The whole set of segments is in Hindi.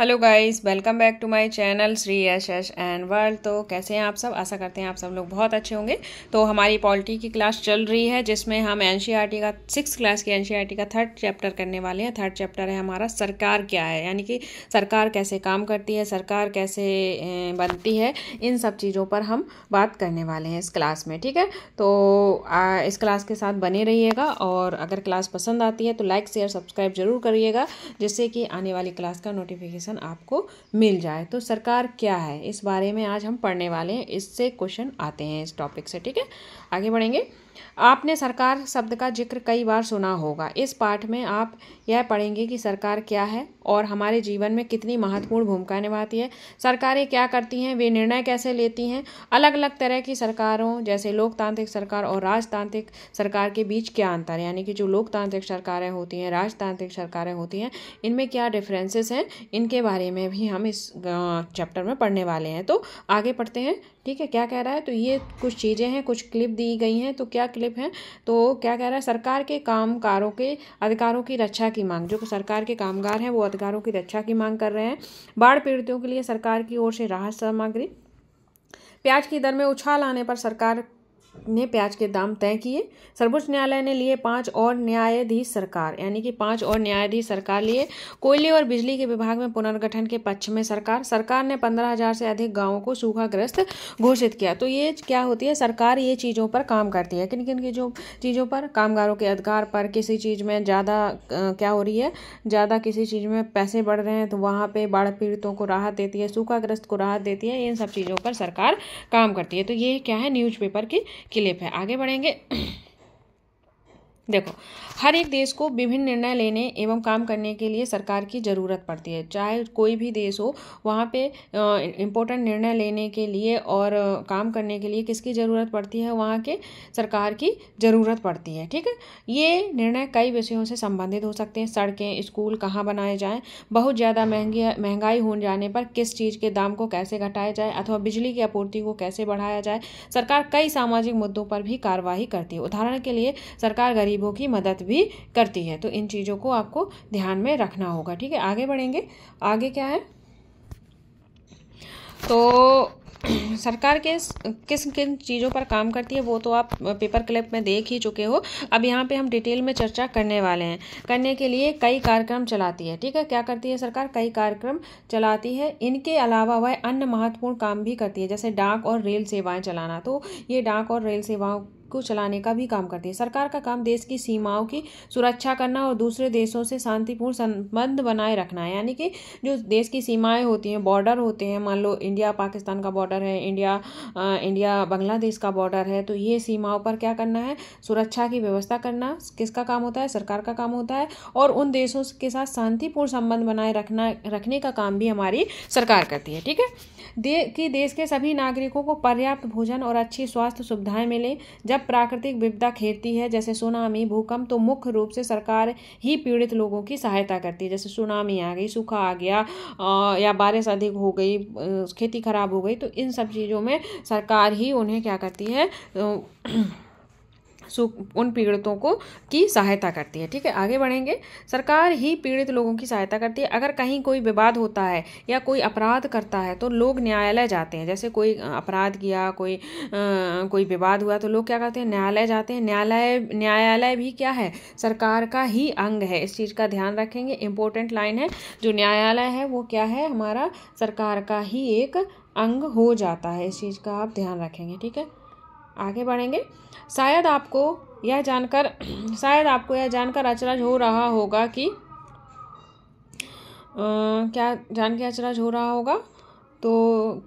Hello guys, welcome back to my channel Shri Yash and world. तो कैसे हैं आप सब? आशा करते हैं आप सब लोग बहुत अच्छे होंगे। तो हमारी पॉलिटी की क्लास चल रही है जिसमें हम एनसीईआरटी का 6th क्लास की एनसीईआरटी का 3rd चैप्टर करने वाले हैं। 3rd चैप्टर है हमारा सरकार क्या है, यानी कि सरकार कैसे काम करती है, सरकार कैसे बनती है, इन सब चीज़ों पर हम बात करने वाले हैं इस क्लास में। ठीक है, तो इस क्लास के साथ बने रहिएगा और अगर क्लास पसंद आती है तो लाइक शेयर सब्सक्राइब जरूर करिएगा, जिससे कि आने वाली क्लास का नोटिफिकेशन आपको मिल जाए। तो सरकार क्या है, इस बारे में आज हम पढ़ने वाले हैं। इससे क्वेश्चन आते हैं इस टॉपिक से। ठीक है, आगे बढ़ेंगे। आपने सरकार शब्द का जिक्र कई बार सुना होगा। इस पाठ में आप यह पढ़ेंगे कि सरकार क्या है और हमारे जीवन में कितनी महत्वपूर्ण भूमिका निभाती है। सरकारें क्या करती हैं, वे निर्णय कैसे लेती हैं, अलग अलग तरह की सरकारों जैसे लोकतांत्रिक सरकार और राजतांत्रिक सरकार के बीच क्या अंतर है, यानी कि जो लोकतांत्रिक सरकारें होती हैं, राजतांत्रिक सरकारें होती हैं, इनमें क्या डिफरेंसेस हैं, इनके बारे में भी हम इस चैप्टर में पढ़ने वाले हैं। तो आगे पढ़ते हैं। ठीक है, क्या कह रहा है, तो ये कुछ चीज़ें हैं, कुछ क्लिप दी गई हैं। तो क्या क्लिप है, तो क्या कह रहा है, सरकार के कामगारों के अधिकारों की रक्षा की मांग। जो सरकार के कामगार हैं वो अधिकारों की रक्षा की मांग कर रहे हैं। बाढ़ पीड़ितों के लिए सरकार की ओर से राहत सामग्री। प्याज की दर में उछाल आने पर सरकार ने प्याज के दाम तय किए। सर्वोच्च न्यायालय ने लिए 5 और न्यायाधीश सरकार, यानी कि 5 और न्यायाधीश सरकार लिए। कोयले और बिजली के विभाग में पुनर्गठन के पक्ष में सरकार ने 15,000 से अधिक गांवों को सूखाग्रस्त घोषित किया। तो ये क्या होती है, सरकार ये चीज़ों पर काम करती है। किन किन की जो चीज़ों पर, कामगारों के अधिकार पर, किसी चीज़ में ज़्यादा क्या हो रही है, ज़्यादा किसी चीज़ में पैसे बढ़ रहे हैं तो वहाँ पे बाढ़ पीड़ितों को राहत देती है, सूखाग्रस्त को राहत देती है। इन सब चीज़ों पर सरकार काम करती है। तो ये क्या है, न्यूज़पेपर की क्लिप है। आगे बढ़ेंगे। देखो, हर एक देश को विभिन्न निर्णय लेने एवं काम करने के लिए सरकार की ज़रूरत पड़ती है। चाहे कोई भी देश हो, वहाँ पे इम्पोर्टेंट निर्णय लेने के लिए और काम करने के लिए किसकी ज़रूरत पड़ती है, वहाँ के सरकार की ज़रूरत पड़ती है। ठीक है, ये निर्णय कई विषयों से संबंधित हो सकते हैं। सड़कें, स्कूल कहाँ बनाए जाएँ, बहुत ज़्यादा महंगाई हो जाने पर किस चीज़ के दाम को कैसे घटाया जाए, अथवा बिजली की आपूर्ति को कैसे बढ़ाया जाए। सरकार कई सामाजिक मुद्दों पर भी कार्यवाही करती है। उदाहरण के लिए सरकार गरीबों की मदद भी करती है। तो इन चीज़ों को आपको ध्यान में रखना होगा। ठीक है, आगे बढ़ेंगे। आगे क्या है, तो सरकार के किस किन चीज़ों पर काम करती है वो तो आप पेपर क्लिप में देख ही चुके हो। अब यहाँ पे हम डिटेल में चर्चा करने वाले हैं। करने के लिए कई कार्यक्रम चलाती है। ठीक है, क्या करती है सरकार, कई कार्यक्रम चलाती है। इनके अलावा वह अन्य महत्वपूर्ण काम भी करती है, जैसे डाक और रेल सेवाएं चलाना। तो ये डाक और रेल सेवाओं को चलाने का भी काम करती है। सरकार का काम देश की सीमाओं की सुरक्षा करना और दूसरे देशों से शांतिपूर्ण संबंध बनाए रखना है। यानी कि जो देश की सीमाएं होती हैं, बॉर्डर होते हैं, मान लो इंडिया पाकिस्तान का बॉर्डर है, इंडिया बांग्लादेश का बॉर्डर है, तो ये सीमाओं पर क्या करना है, सुरक्षा की व्यवस्था करना किसका काम होता है, सरकार का काम होता है। और उन देशों के साथ शांतिपूर्ण संबंध बनाए रखने का काम भी हमारी सरकार करती है। ठीक है, देश के सभी नागरिकों को पर्याप्त भोजन और अच्छी स्वास्थ्य सुविधाएं मिले। जब प्राकृतिक विपदा घेरती है जैसे सुनामी, भूकंप, तो मुख्य रूप से सरकार ही पीड़ित लोगों की सहायता करती है। जैसे सुनामी आ गई, सूखा आ गया, या बारिश अधिक हो गई, खेती खराब हो गई, तो इन सब चीज़ों में सरकार ही उन्हें क्या करती है, उन पीड़ितों को की सहायता करती है। ठीक है, आगे बढ़ेंगे। सरकार ही पीड़ित लोगों की सहायता करती है। अगर कहीं कोई विवाद होता है या कोई अपराध करता है तो लोग न्यायालय जाते हैं। जैसे कोई अपराध किया, कोई विवाद हुआ तो लोग क्या करते हैं, न्यायालय जाते हैं। न्यायालय भी क्या है, सरकार का ही अंग है। इस चीज़ का ध्यान रखेंगे, इंपॉर्टेंट लाइन है। जो न्यायालय है वो क्या है, हमारा सरकार का ही एक अंग हो जाता है। इस चीज़ का आप ध्यान रखेंगे। ठीक है, आगे बढ़ेंगे। शायद आपको यह जानकर अचरज हो रहा होगा कि क्या जान के अचरज हो रहा होगा तो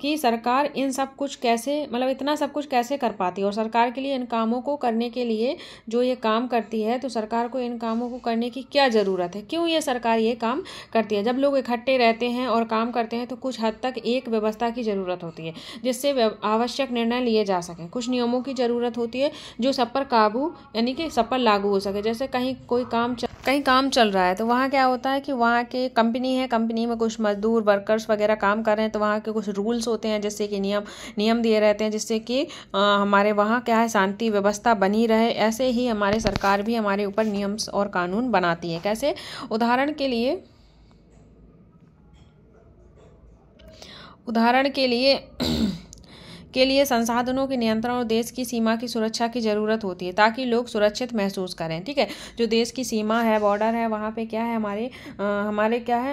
कि सरकार इन सब कुछ कैसे, मतलब इतना सब कुछ कैसे कर पाती है। और सरकार के लिए इन कामों को करने के लिए जो ये काम करती है, तो सरकार को इन कामों को करने की क्या ज़रूरत है, क्यों ये सरकार ये काम करती है। जब लोग इकट्ठे रहते हैं और काम करते हैं तो कुछ हद तक एक व्यवस्था की ज़रूरत होती है जिससे आवश्यक निर्णय लिए जा सकें। कुछ नियमों की ज़रूरत होती है जो सब पर काबू, यानी कि सब पर लागू हो सके। जैसे कहीं काम चल रहा है तो वहाँ क्या होता है कि वहाँ के कंपनी में कुछ मजदूर वर्कर्स वगैरह काम कर रहे हैं, तो वहाँ के कुछ रूल्स होते हैं जिससे कि नियम दिए रहते हैं, जिससे कि हमारे वहाँ क्या है, शांति व्यवस्था बनी रहे। ऐसे ही हमारे सरकार भी हमारे ऊपर नियम और कानून बनाती है। कैसे, उदाहरण के लिए उदाहरण के लिए संसाधनों के नियंत्रण और देश की सीमा की सुरक्षा की ज़रूरत होती है ताकि लोग सुरक्षित महसूस करें। ठीक है, जो देश की सीमा है, बॉर्डर है, वहाँ पे क्या है,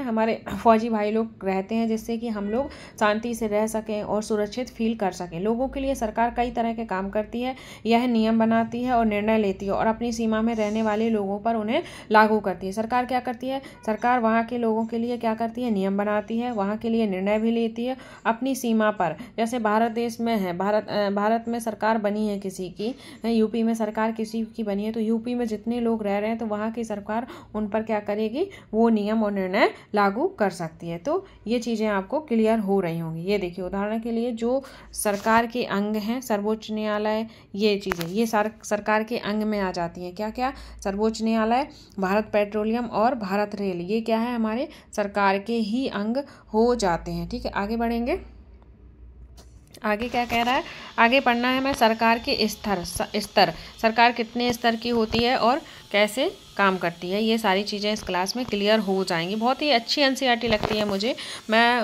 हमारे फौजी भाई लोग रहते हैं, जिससे कि हम लोग शांति से रह सकें और सुरक्षित फील कर सकें। लोगों के लिए सरकार कई तरह के काम करती है, यह नियम बनाती है और निर्णय लेती है और अपनी सीमा में रहने वाले लोगों पर उन्हें लागू करती है। सरकार क्या करती है, सरकार वहाँ के लोगों के लिए क्या करती है, नियम बनाती है, वहाँ के लिए निर्णय भी लेती है अपनी सीमा पर। जैसे भारत देश में है, भारत में सरकार बनी है किसी की, यूपी में सरकार किसी की बनी है, तो यूपी में जितने लोग रह रहे हैं तो वहाँ की सरकार उन पर क्या करेगी, वो नियम और निर्णय लागू कर सकती है। तो ये चीज़ें आपको क्लियर हो रही होंगी। ये देखिए, उदाहरण के लिए जो सरकार के अंग हैं, सर्वोच्च न्यायालय, ये चीज़ें ये सरकार के अंग में आ जाती हैं। क्या क्या, सर्वोच्च न्यायालय, भारत पेट्रोलियम और भारत रेल, ये क्या है, हमारे सरकार के ही अंग हो जाते हैं। ठीक है, आगे बढ़ेंगे। आगे क्या कह रहा है, आगे पढ़ना है हमें सरकार के स्तर, सरकार कितने स्तर की होती है और कैसे काम करती है, ये सारी चीज़ें इस क्लास में क्लियर हो जाएंगी। बहुत ही अच्छी एनसीईआरटी लगती है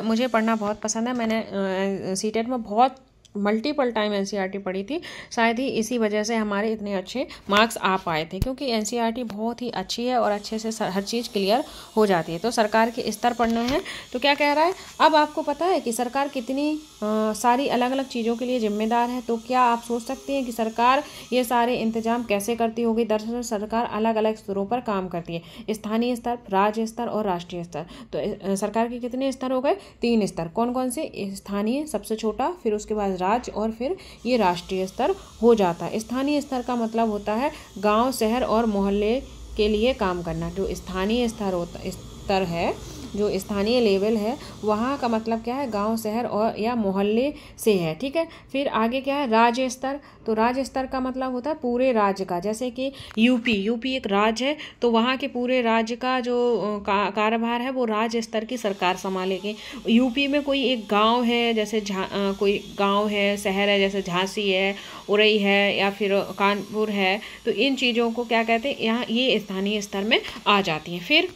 मुझे पढ़ना बहुत पसंद है। मैंने सीटेट में बहुत मल्टीपल टाइम एनसीईआरटी पढ़ी थी, शायद ही इसी वजह से हमारे इतने अच्छे मार्क्स आ पाए थे, क्योंकि एनसीईआरटी बहुत ही अच्छी है और अच्छे से हर चीज़ क्लियर हो जाती है। तो सरकार के स्तर पढ़ना है। तो क्या कह रहा है, अब आपको पता है कि सरकार कितनी सारी अलग अलग चीज़ों के लिए जिम्मेदार है। तो क्या आप सोच सकते हैं कि सरकार ये सारे इंतजाम कैसे करती होगी। दरअसल सरकार अलग अलग स्तरों पर काम करती है, स्थानीय स्तर, राज्य स्तर और राष्ट्रीय स्तर। तो सरकार के कितने स्तर हो गए, 3 स्तर। कौन कौन से, स्थानीय सबसे छोटा, फिर उसके बाद राज्य और फिर ये राष्ट्रीय स्तर हो जाता है। स्थानीय स्तर का मतलब होता है गांव, शहर और मोहल्ले के लिए काम करना। जो स्थानीय स्तर है, जो स्थानीय लेवल है, वहाँ का मतलब क्या है, गांव, शहर और या मोहल्ले से है। ठीक है, फिर आगे क्या है, राज्य स्तर। तो राज्य स्तर का मतलब होता है पूरे राज्य का। जैसे कि यूपी एक राज्य है, तो वहाँ के पूरे राज्य का जो कार्यभार है वो राज्य स्तर की सरकार संभालेगी। यूपी में कोई एक गांव है, जैसे कोई गांव है, शहर है, जैसे झांसी है, उरई है या फिर कानपुर है, तो इन चीज़ों को क्या कहते हैं, यहाँ ये स्थानीय स्तर में आ जाती हैं। फिर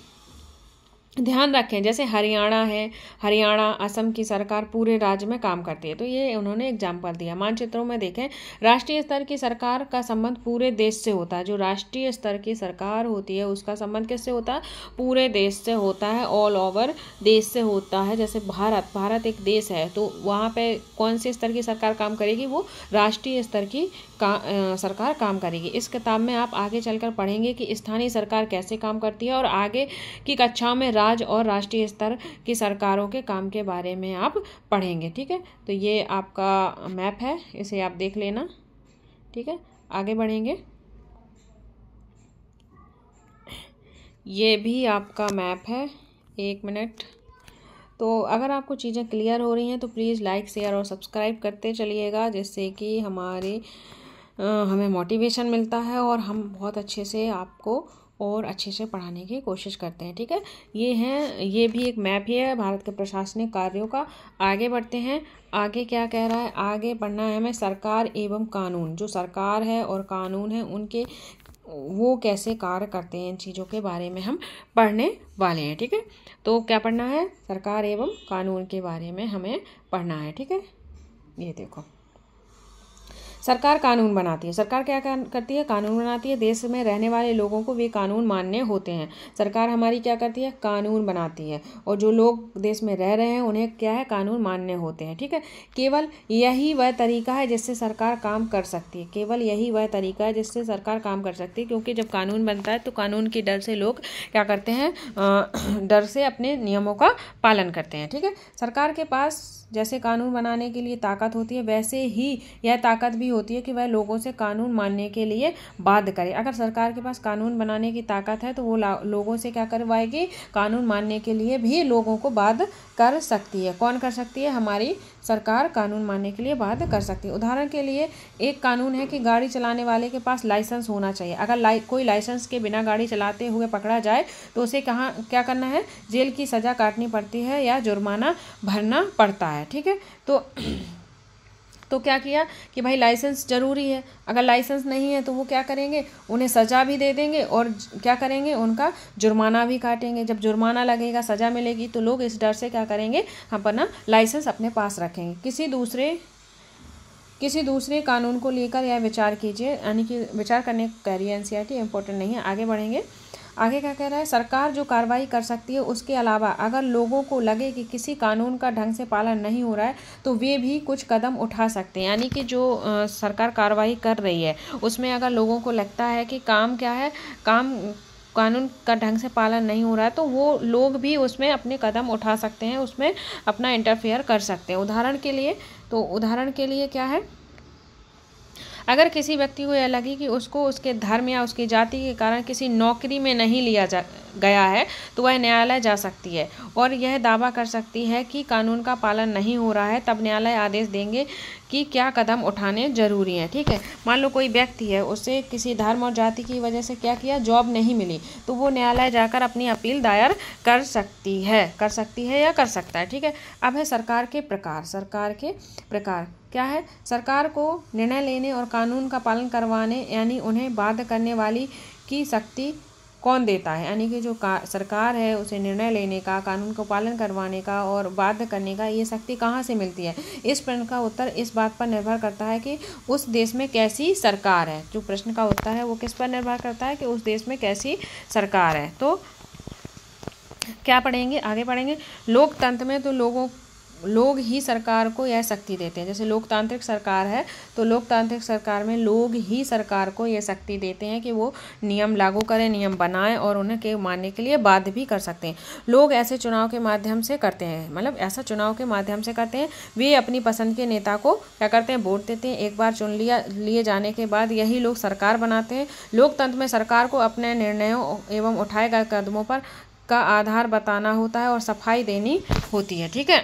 ध्यान रखें, जैसे हरियाणा है, हरियाणा, असम की सरकार पूरे राज्य में काम करती है। तो ये उन्होंने एग्जाम्पल दिया। मानचित्रों में देखें, राष्ट्रीय स्तर की सरकार का संबंध पूरे देश से होता है। जो राष्ट्रीय स्तर की सरकार होती है उसका संबंध किससे होता है, पूरे देश से होता है, ऑल ओवर देश से होता है। जैसे भारत एक देश है, तो वहाँ पे कौन से स्तर की सरकार काम करेगी, वो राष्ट्रीय स्तर की सरकार काम करेगी। इस किताब में आप आगे चलकर पढ़ेंगे कि स्थानीय सरकार कैसे काम करती है और आगे की कक्षाओं में राज्य और राष्ट्रीय स्तर की सरकारों के काम के बारे में आप पढ़ेंगे। ठीक है, तो ये आपका मैप है, इसे आप देख लेना। ठीक है, आगे बढ़ेंगे। ये भी आपका मैप है, 1 मिनट। तो अगर आपको चीज़ें क्लियर हो रही हैं तो प्लीज़ लाइक, शेयर और सब्सक्राइब करते चलिएगा, जिससे कि हमें मोटिवेशन मिलता है और हम बहुत अच्छे से आपको और अच्छे से पढ़ाने की कोशिश करते हैं। ठीक है, ये भी एक मैप ही है भारत के प्रशासनिक कार्यों का। आगे बढ़ते हैं। आगे क्या कह रहा है, आगे पढ़ना है हमें सरकार एवं कानून। जो सरकार है और कानून है उनके वो कैसे कार्य करते हैं, इन चीज़ों के बारे में हम पढ़ने वाले हैं। ठीक है, तो क्या पढ़ना है, सरकार एवं कानून के बारे में हमें पढ़ना है। ठीक है, ये देखो, सरकार कानून बनाती है। सरकार क्या करती है, कानून बनाती है। देश में रहने वाले लोगों को वे कानून मानने होते हैं। सरकार हमारी क्या करती है, कानून बनाती है, और जो लोग देश में रह रहे हैं उन्हें क्या है, कानून मानने होते हैं। ठीक है, केवल यही वह तरीका है जिससे सरकार काम कर सकती है। केवल यही वह तरीका है जिससे सरकार काम कर सकती है, क्योंकि जब कानून बनता है तो कानून के डर से लोग क्या करते हैं, डर से अपने नियमों का पालन करते हैं। ठीक है, सरकार के पास जैसे कानून बनाने के लिए ताकत होती है, वैसे ही यह ताकत भी होती है कि वह लोगों से कानून मानने के लिए बाध्य करे। अगर सरकार के पास कानून बनाने की ताकत है तो वो लोगों से क्या करवाएगी, कानून मानने के लिए भी लोगों को बाध्य कर सकती है। कौन कर सकती है, हमारी सरकार कानून मानने के लिए बाध्य कर सकती है। उदाहरण के लिए एक कानून है कि गाड़ी चलाने वाले के पास लाइसेंस होना चाहिए। अगर कोई लाइसेंस के बिना गाड़ी चलाते हुए पकड़ा जाए तो उसे क्या करना है, जेल की सज़ा काटनी पड़ती है या जुर्माना भरना पड़ता है। ठीक है, तो तो क्या किया कि भाई लाइसेंस ज़रूरी है, अगर लाइसेंस नहीं है तो वो क्या करेंगे, उन्हें सज़ा भी दे देंगे और क्या करेंगे, उनका जुर्माना भी काटेंगे। जब जुर्माना लगेगा, सज़ा मिलेगी, तो लोग इस डर से क्या करेंगे, अपना लाइसेंस अपने पास रखेंगे। किसी दूसरे कानून को लेकर यह विचार कीजिए, यानी कि विचार करने को कह रही है एनसीईआरटी, इंपॉर्टेंट नहीं है। आगे बढ़ेंगे। आगे क्या कह रहा है, सरकार जो कार्रवाई कर सकती है उसके अलावा अगर लोगों को लगे कि किसी कानून का ढंग से पालन नहीं हो रहा है तो वे भी कुछ कदम उठा सकते हैं। यानी कि जो सरकार कार्रवाई कर रही है उसमें अगर लोगों को लगता है कि कानून का ढंग से पालन नहीं हो रहा है तो वो लोग भी उसमें अपने कदम उठा सकते हैं, उसमें अपना इंटरफेयर कर सकते हैं। उदाहरण के लिए क्या है, अगर किसी व्यक्ति को यह लगे कि उसको उसके धर्म या उसकी जाति के कारण किसी नौकरी में नहीं लिया गया है तो वह न्यायालय जा सकती है और यह दावा कर सकती है कि कानून का पालन नहीं हो रहा है। तब न्यायालय आदेश देंगे कि क्या कदम उठाने जरूरी हैं। ठीक है, मान लो कोई व्यक्ति है, उसे किसी धर्म और जाति की वजह से क्या किया, जॉब नहीं मिली, तो वो न्यायालय जाकर अपनी अपील दायर कर सकती है या कर सकता है। ठीक है, अब है सरकार के प्रकार क्या है, सरकार को निर्णय लेने और कानून का पालन करवाने यानी उन्हें बाध्य करने वाली की शक्ति कौन देता है। यानी कि जो सरकार है उसे निर्णय लेने का, कानून को पालन करवाने का और बाध्य करने का ये शक्ति कहाँ से मिलती है। इस प्रश्न का उत्तर इस बात पर निर्भर करता है कि उस देश में कैसी सरकार है। जो प्रश्न का उत्तर है वो किस पर निर्भर करता है कि उस देश में कैसी सरकार है। तो क्या पढ़ेंगे, आगे पढ़ेंगे। लोकतंत्र में तो लोग ही सरकार को यह शक्ति देते हैं। जैसे लोकतांत्रिक सरकार है तो लोकतांत्रिक सरकार में लोग ही सरकार को यह शक्ति देते हैं कि वो नियम लागू करें, नियम बनाएं और उन्हें के मानने के लिए बाध्य भी कर सकते हैं। लोग ऐसे चुनाव के माध्यम से करते हैं, मतलब ऐसा चुनाव के माध्यम से करते हैं। वे अपनी पसंद के नेता को क्या करते हैं, वोट देते हैं। एक बार चुन लिए जाने के बाद यही लोग सरकार बनाते हैं। लोकतंत्र में सरकार को अपने निर्णयों एवं उठाए गए कदमों पर का आधार बताना होता है और सफाई देनी होती है। ठीक है,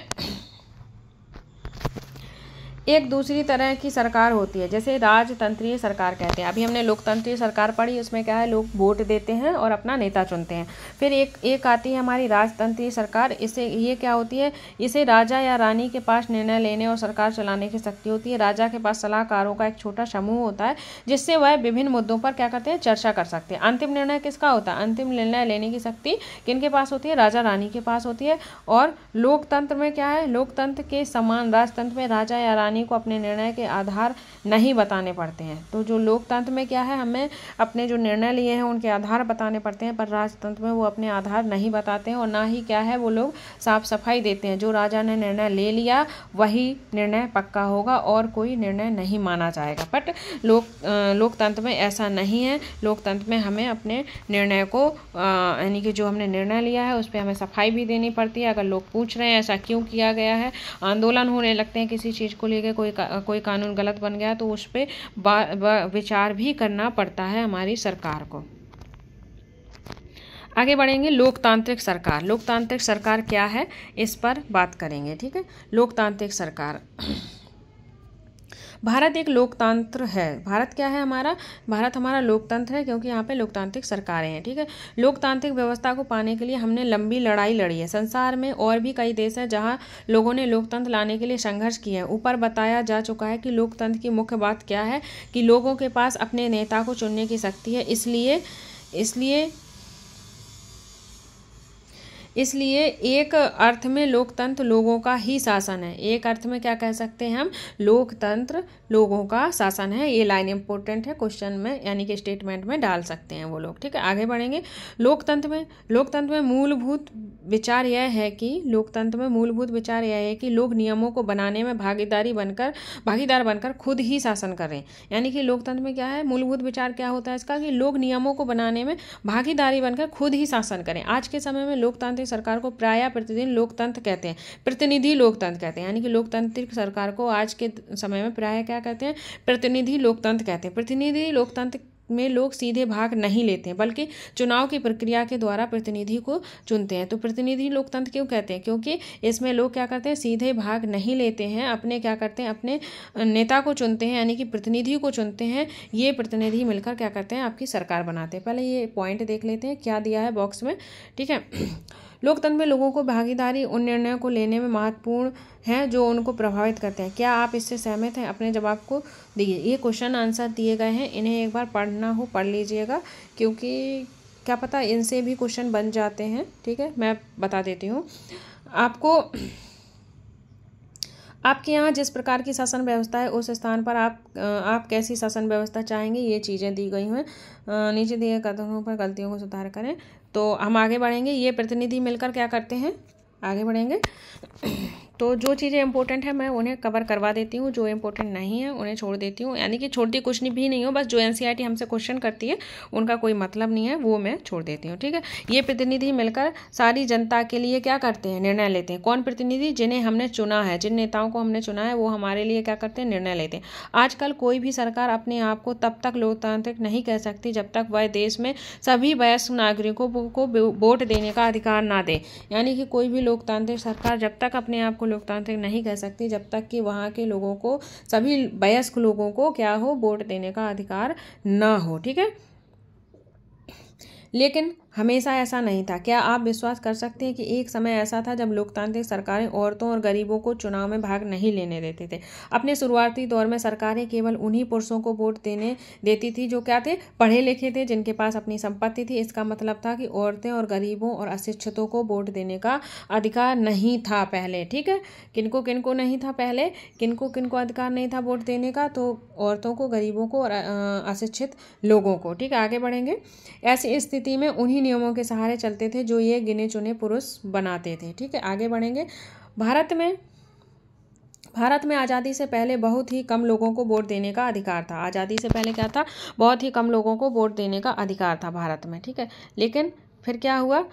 एक दूसरी तरह की सरकार होती है जैसे राजतंत्रीय सरकार कहते हैं। अभी हमने लोकतंत्रीय सरकार पढ़ी, उसमें क्या है, लोग वोट देते हैं और अपना नेता चुनते हैं। फिर एक आती है हमारी राजतंत्रीय सरकार। ये क्या होती है, इसे राजा या रानी के पास निर्णय लेने और सरकार चलाने की शक्ति होती है। राजा के पास सलाहकारों का एक छोटा समूह होता है जिससे वह विभिन्न मुद्दों पर क्या करते हैं, चर्चा कर सकते हैं। अंतिम निर्णय किसका होता है, अंतिम निर्णय लेने की शक्ति किनके पास होती है, राजा रानी के पास होती है। और लोकतंत्र में क्या है, लोकतंत्र के समान राजतंत्र में राजा या रानी को अपने निर्णय के आधार नहीं बताने पड़ते हैं। तो जो लोकतंत्र में क्या है, हमें अपने जो निर्णय लिए हैं उनके आधार बताने पड़ते हैं, पर राजतंत्र में वो अपने आधार नहीं बताते हैं और ना ही क्या है, वो लोग साफ सफाई देते हैं। जो राजा ने निर्णय ले लिया वही निर्णय पक्का होगा और कोई निर्णय नहीं माना जाएगा। बट लोकतंत्र में ऐसा नहीं है। लोकतंत्र में हमें अपने निर्णय को यानी कि जो हमने निर्णय लिया है उस पर हमें सफाई भी देनी पड़ती है। अगर लोग पूछ रहे हैं ऐसा क्यों किया गया है, आंदोलन होने लगते हैं किसी चीज़ को लेकर, कोई कानून गलत बन गया तो उस पर विचार भी करना पड़ता है हमारी सरकार को। आगे बढ़ेंगे। लोकतांत्रिक सरकार क्या है इस पर बात करेंगे। ठीक है, लोकतांत्रिक सरकार। भारत एक लोकतंत्र है। भारत क्या है हमारा, भारत हमारा लोकतंत्र है क्योंकि यहाँ पे लोकतांत्रिक सरकारें हैं। ठीक है, लोकतांत्रिक व्यवस्था को पाने के लिए हमने लंबी लड़ाई लड़ी है। संसार में और भी कई देश हैं जहाँ लोगों ने लोकतंत्र लाने के लिए संघर्ष किया है। ऊपर बताया जा चुका है कि लोकतंत्र की मुख्य बात क्या है कि लोगों के पास अपने नेता को चुनने की शक्ति है। इसलिए एक अर्थ में लोकतंत्र लोगों का ही शासन है। एक अर्थ में क्या कह सकते हैं हम, लोकतंत्र लोगों का शासन है। ये लाइन इंपॉर्टेंट है, क्वेश्चन में यानी कि स्टेटमेंट में डाल सकते हैं वो लोग। ठीक है, आगे बढ़ेंगे। लोकतंत्र में मूलभूत विचार यह है कि लोग नियमों को बनाने में भागीदार बनकर खुद ही शासन करें। यानी कि लोकतंत्र में क्या है, मूलभूत विचार क्या होता है इसका, कि लोग नियमों को बनाने में भागीदारी बनकर खुद ही शासन करें। आज के समय में लोकतांत्रिक सरकार को प्रायः प्रतिनिधि लोकतंत्र कहते हैं। यानी कि लोकतांत्रिक सरकार को आज के समय में प्रायः क्या कहते हैं, प्रतिनिधि लोकतंत्र कहते हैं। प्रतिनिधि लोकतंत्र में लोग सीधे भाग नहीं लेते हैं बल्कि चुनाव की प्रक्रिया के द्वारा प्रतिनिधि को चुनते हैं। तो प्रतिनिधि लोकतंत्र क्यों कहते हैं, क्योंकि इसमें लोग क्या करते हैं, सीधे भाग नहीं लेते हैं, अपने क्या करते हैं, अपने नेता को चुनते हैं यानी कि प्रतिनिधि को चुनते हैं। ये प्रतिनिधि मिलकर क्या करते हैं, आपकी सरकार बनाते हैं। पहले ये पॉइंट देख लेते हैं क्या दिया है बॉक्स में। ठीक है, लोकतंत्र में लोगों को भागीदारी उन निर्णयों को लेने में महत्वपूर्ण है जो उनको प्रभावित करते हैं। क्या आप इससे सहमत हैं? अपने जवाब को दिए। ये क्वेश्चन आंसर दिए गए हैं, इन्हें एक बार पढ़ना हो पढ़ लीजिएगा, क्योंकि क्या पता इनसे भी क्वेश्चन बन जाते हैं। ठीक है, मैं बता देती हूँ आपको। आपके यहाँ जिस प्रकार की शासन व्यवस्था है उस स्थान पर आप कैसी शासन व्यवस्था चाहेंगे, ये चीज़ें दी गई हैं। नीचे दिए कदमों पर गलतियों को सुधार करें। तो हम आगे बढ़ेंगे। ये प्रतिनिधि मिलकर क्या करते हैं, आगे बढ़ेंगे। तो जो चीज़ें इंपॉर्टेंट है मैं उन्हें कवर करवा देती हूँ, जो इंपॉर्टेंट नहीं है उन्हें छोड़ देती हूँ। यानी कि छोड़ती कुछ भी नहीं हो, बस जो एनसीईआरटी हमसे क्वेश्चन करती है उनका कोई मतलब नहीं है, वो मैं छोड़ देती हूँ। ठीक है, ये प्रतिनिधि मिलकर सारी जनता के लिए क्या करते हैं, निर्णय लेते हैं। कौन प्रतिनिधि? जिन्हें हमने चुना है, जिन नेताओं को हमने चुना है वो हमारे लिए क्या करते हैं, निर्णय लेते हैं। आजकल कोई भी सरकार अपने आप को तब तक लोकतांत्रिक नहीं कह सकती जब तक वह देश में सभी वयस्क नागरिकों को वोट देने का अधिकार ना दे। यानी कि कोई भी लोकतांत्रिक सरकार जब तक अपने आप को लोकतांत्रिक नहीं कह सकती जब तक कि वहाँ के लोगों को, सभी वयस्क लोगों को क्या हो, वोट देने का अधिकार ना हो। ठीक है, लेकिन हमेशा ऐसा नहीं था। क्या आप विश्वास कर सकते हैं कि एक समय ऐसा था जब लोकतांत्रिक सरकारें औरतों और गरीबों को चुनाव में भाग नहीं लेने देते थे। अपने शुरुआती दौर में सरकारें केवल उन्हीं पुरुषों को वोट देने देती थी जो क्या थे, पढ़े लिखे थे, जिनके पास अपनी संपत्ति थी। इसका मतलब था कि औरतें और गरीबों और अशिक्षितों को वोट देने का अधिकार नहीं था पहले। ठीक है, किनको किनको नहीं था पहले, किनको किनको अधिकार नहीं था वोट देने का? तो औरतों को, गरीबों को और अशिक्षित लोगों को। ठीक है, आगे बढ़ेंगे। ऐसी स्थिति में उन्हीं नियमों के सहारे चलते थे जो ये गिने चुने पुरुष बनाते थे। ठीक है, आगे बढ़ेंगे। भारत में आज़ादी से पहले बहुत ही कम लोगों को वोट देने का अधिकार था। आज़ादी से पहले क्या था, बहुत ही कम लोगों को वोट देने का अधिकार था भारत में। ठीक है, लेकिन फिर क्या हुआ,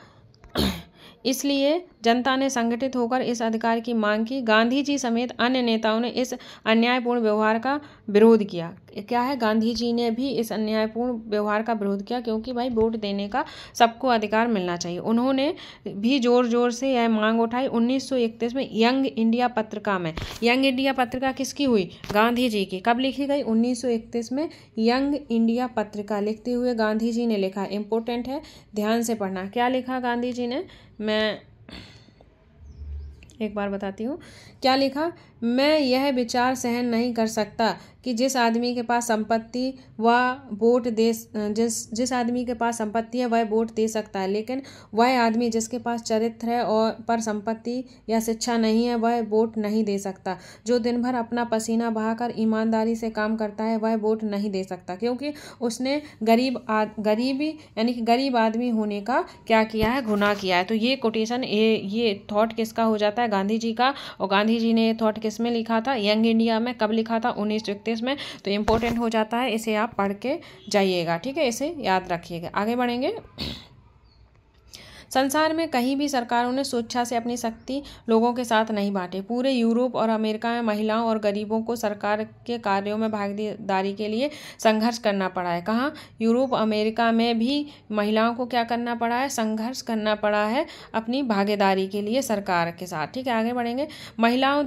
इसलिए जनता ने संगठित होकर इस अधिकार की मांग की। गांधी जी समेत अन्य नेताओं ने इस अन्यायपूर्ण व्यवहार का विरोध किया। क्या है, गांधी जी ने भी इस अन्यायपूर्ण व्यवहार का विरोध किया, क्योंकि भाई वोट देने का सबको अधिकार मिलना चाहिए। उन्होंने भी जोर जोर से यह मांग उठाई। 1931 में यंग इंडिया पत्रिका में, यंग इंडिया पत्रिका किसकी हुई, गांधी जी की। कब लिखी गई, 1931 में यंग इंडिया पत्रिका लिखते हुए गांधी जी ने लिखा, इंपॉर्टेंट है, ध्यान से पढ़ना। क्या लिखा गांधी जी ने, मैं एक बार बताती हूँ क्या लिखा। मैं यह विचार सहन नहीं कर सकता कि जिस आदमी के पास संपत्ति जिस आदमी के पास संपत्ति है वह वोट दे सकता है, लेकिन वह आदमी जिसके पास चरित्र है और पर संपत्ति या शिक्षा नहीं है वह वोट नहीं दे सकता। जो दिन भर अपना पसीना बहाकर ईमानदारी से काम करता है वह वोट नहीं दे सकता, क्योंकि उसने गरीबी यानी कि गरीब आदमी होने का क्या किया है, गुनाह किया है। तो ये कोटेशन, ये थॉट किसका हो जाता है, गांधी जी का। और गांधी जी ने ये थॉट किस में लिखा था, यंग इंडिया में। कब लिखा था, 1931 में। तो इम्पोर्टेंट हो जाता है, इसे आप पढ़ के जाइएगा। ठीक है, इसे याद रखिएगा। आगे बढ़ेंगे। संसार में कहीं भी सरकारों ने स्वेच्छा से अपनी शक्ति लोगों के साथ नहीं बांटी। पूरे यूरोप और अमेरिका में महिलाओं और गरीबों को सरकार के कार्यों में भागीदारी के लिए संघर्ष करना पड़ा है। कहाँ, यूरोप अमेरिका में भी महिलाओं को क्या करना पड़ा है, संघर्ष करना पड़ा है अपनी भागीदारी के लिए सरकार के साथ। ठीक है, आगे बढ़ेंगे। महिलाओं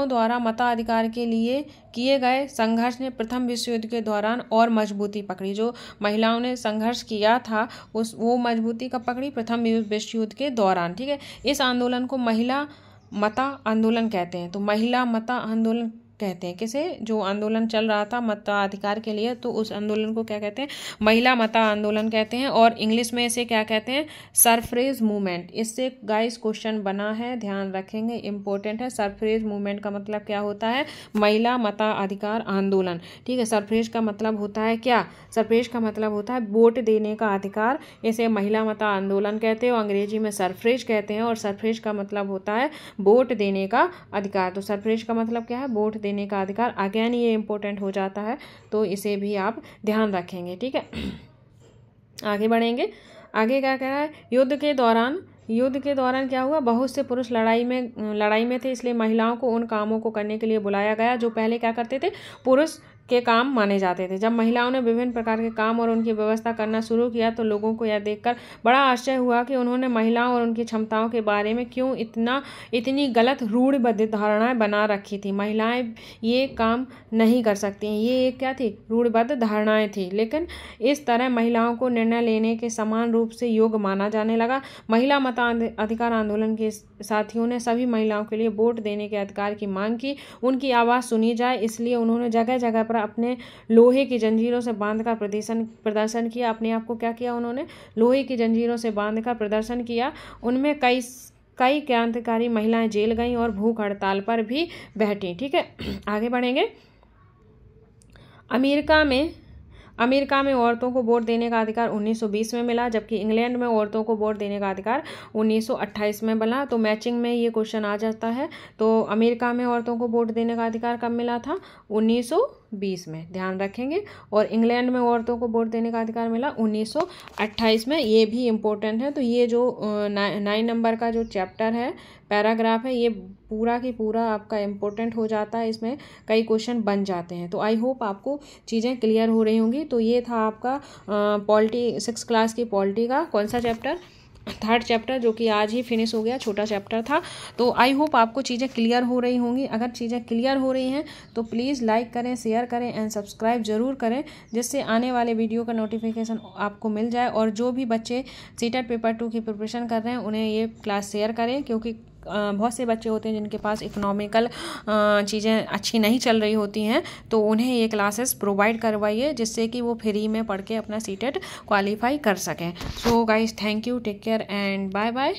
द्वारा मताधिकार के लिए किए गए संघर्ष ने प्रथम विश्व युद्ध के दौरान और मजबूती पकड़ी। जो महिलाओं ने संघर्ष किया था वो मजबूती कब पकड़ी, प्रथम विश्व युद्ध के दौरान। ठीक है, इस आंदोलन को महिला मता आंदोलन कहते हैं। तो महिला मता आंदोलन कहते हैं किसे, जो आंदोलन चल रहा था मताधिकार के लिए, तो उस आंदोलन को क्या कहते हैं, महिला मता आंदोलन कहते हैं। और इंग्लिश में इसे क्या कहते हैं, सरफ्रेज मूवमेंट। इससे गाइस क्वेश्चन बना है, ध्यान रखेंगे, इंपॉर्टेंट है। सरफ्रेज मूवमेंट का मतलब क्या होता है, महिला मता अधिकार आंदोलन। ठीक है, सरफ्रेज का मतलब होता है क्या, सरफ्रेज का मतलब होता है वोट देने का अधिकार। इसे महिला मता आंदोलन कहते हैं और अंग्रेजी में सरफ्रेज कहते हैं। और सरफ्रेज का मतलब होता है वोट देने का अधिकार। तो सरफ्रेज का मतलब क्या है, वोट देने का अधिकार। अगेन ये इंपॉर्टेंट हो जाता है, तो इसे भी आप ध्यान रखेंगे। ठीक है, आगे बढ़ेंगे। आगे क्या कह रहा है, युद्ध के दौरान क्या हुआ, बहुत से पुरुष लड़ाई में थे, इसलिए महिलाओं को उन कामों को करने के लिए बुलाया गया जो पहले क्या करते थे, पुरुष के काम माने जाते थे। जब महिलाओं ने विभिन्न प्रकार के काम और उनकी व्यवस्था करना शुरू किया तो लोगों को यह देखकर बड़ा आश्चर्य हुआ कि उन्होंने महिलाओं और उनकी क्षमताओं के बारे में क्यों इतनी गलत रूढ़िबद्ध धारणाएं बना रखी थी। महिलाएं ये काम नहीं कर सकती हैं, ये एक क्या थी, रूढ़िबद्ध धारणाएं थी। लेकिन इस तरह महिलाओं को निर्णय लेने के समान रूप से योग्य माना जाने लगा। महिला मताधिकार आंदोलन के साथियों ने सभी महिलाओं के लिए वोट देने के अधिकार की मांग की। उनकी आवाज़ सुनी जाए, इसलिए उन्होंने जगह जगह पर अपने लोहे की जंजीरों से बांधकर प्रदर्शन किया। अपने आप को क्या किया उन्होंने, लोहे की जंजीरों से बांधकर प्रदर्शन किया। उनमें कई क्रांतिकारी महिलाएं जेल गईं और भूख हड़ताल पर भी बैठी। ठीक है, आगे बढ़ेंगे। अमेरिका में औरतों को वोट देने का अधिकार 1920 में मिला, जबकि इंग्लैंड में औरतों को वोट देने का अधिकार 1928 में मिला। तो मैचिंग में ये क्वेश्चन आ जाता है। तो अमेरिका में औरतों को वोट देने का अधिकार कब मिला था, 1920 में, ध्यान रखेंगे। और इंग्लैंड में औरतों को वोट देने का अधिकार मिला 1928 में, ये भी इम्पोर्टेंट है। तो ये जो 9 नंबर का जो चैप्टर है, पैराग्राफ है, ये पूरा की पूरा आपका इम्पोर्टेंट हो जाता है, इसमें कई क्वेश्चन बन जाते हैं। तो आई होप आपको चीज़ें क्लियर हो रही होंगी। तो ये था आपका पॉलिटी 6th क्लास की पॉलिटी का कौन सा चैप्टर, 3rd चैप्टर, जो कि आज ही फिनिश हो गया, छोटा चैप्टर था। तो आई होप आपको चीज़ें क्लियर हो रही होंगी। अगर चीज़ें क्लियर हो रही हैं तो प्लीज़ लाइक करें, शेयर करें एंड सब्सक्राइब ज़रूर करें, जिससे आने वाले वीडियो का नोटिफिकेशन आपको मिल जाए। और जो भी बच्चे सीटेट पेपर 2 की प्रिपरेशन कर रहे हैं उन्हें ये क्लास शेयर करें, क्योंकि बहुत से बच्चे होते हैं जिनके पास इकोनॉमिकल चीज़ें अच्छी नहीं चल रही होती हैं, तो उन्हें ये क्लासेस प्रोवाइड करवाइए, जिससे कि वो फ्री में पढ़ के अपना सीटेट क्वालिफाई कर सकें। So guys, thank you, take care and bye bye.